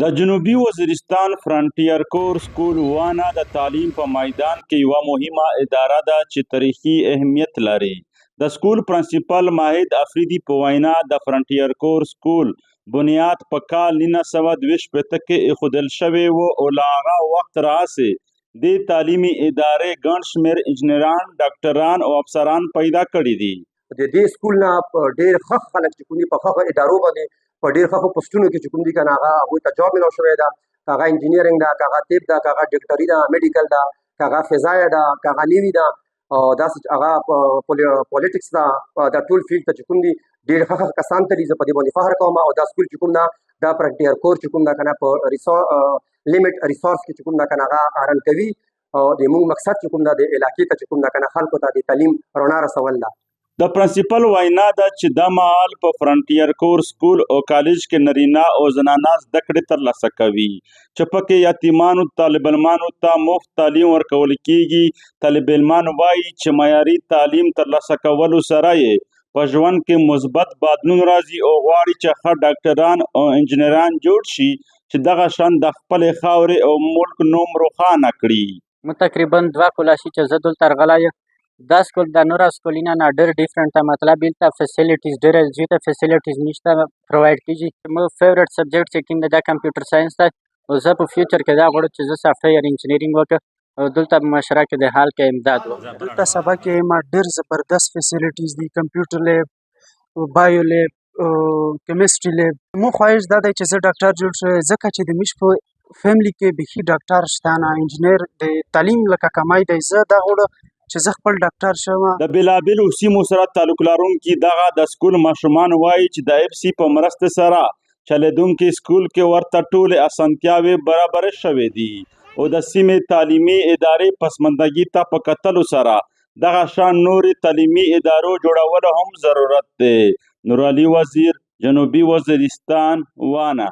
د جنوبي وزیرستان فرنټیر کور سکول وانه د تعلیم په میدان کې یوه مهمه اداره ده چې تاریخي اهمیت لري. د سکول پرنسپل ماهد افریدي په وینا د فرنټیر کور سکول بنیاد په کال 1962 کې ایښودل شوی و او له هغه وخت راهیسې دې تعلیمي ادارې ګڼ شمېر انجینران، ډاکټران او افسران پیدا کړي دي. د دې سکول نه ډېر ښه خلک چې کوم دي په ښه ادارو باندې په ډېر ښه پوسټونو کې چې کوم دي که نه هغوی ته جاب میلاو شوی ده، که هغه انجینیرنګ ده، که هغه طب ده، که هغه ډاکټري ده، میډیکل ده، که هغه فضایه ده، که هغه نیوي ده، او داسې هغه پولیټکس ده، دا ټول فیلډ ته چې کوم دي ډېر ښه کسان ته دي. زه په دې باندې فخر کوم. او دا سکول چې کوم ده دا فرنټیر کور چې کوم ده که نه په لیمټ ریسورس کې چې کوم ده که نه هغه رن کوي. او د موږ مقصد چې کوم ده د علاقې ته چې کوم ده که نه خلکو ته د تعلیم رڼا رسول ده. د پرنسپل وینا ده چې دا مهال په فرنټیر کور سکول او کالج کې نارینه او زنانه زده کړې ترلاسه کوي چې پکې یتیمانو طالب علمانو ته مفت تعلیم ورکول کیږي. طالب علمان وایي چې معیاري تعلیم ترلاسه کولو سره یې په ژوند کې مثبت بدلون راځي او غواړي چې ښه ډاکټران او انجینران جوړ شي چې دغه شان د خپلې خاورې او ملک نوم روښانه کړي. ما تقریبا 2 کلاسی چې زه دلته راغلی یم. دا سکول د نورو سکولونو نه ډېر ډیفرنټ ده. مطلب دلته فیسیلیټیز ډېره زیاته فیسیلیټیز نشته پرووایډ کیږي. زما فیورټ سبجیکټ چې کوم دی دا کمپیوټر ساینس دی او زه په فیوچر کې دا غواړم چې زه سافټویر انجینیرینګ وکړم او دلته په معاشره کې د حال کې امداد وکړم. دلته سبا کې ما ډېر زبردست فیسیلیټیز دي، کمپیوټر لیب، بایو لیب، کیمستري لیب. مو خواهش دا دی چې زه ډاکټر جوړ شم، ځکه چې د موږ په فیملی کې بیخي ډاکټر شته نه، انجینر د تعلیم لکه کمای دی. زه دا غواړم چې زه خپل ډاکټر شم. د بېلابېلو سیمو سره تعلق لرونکي دغه د سکول ماشومان وایي چې د اف سی په مرستې سره چلېدونکي سکول کې ورته ټولې اسانتیاوې برابرې شوې دي او د سیمې تعلیمي ادارې پسماندګي ته په کتلو سره دغه شان نورې تعلیمي ادارو جوړولو هم ضرورت دی. نورعلي وزیر، جنوبي وزیرستان، وانه.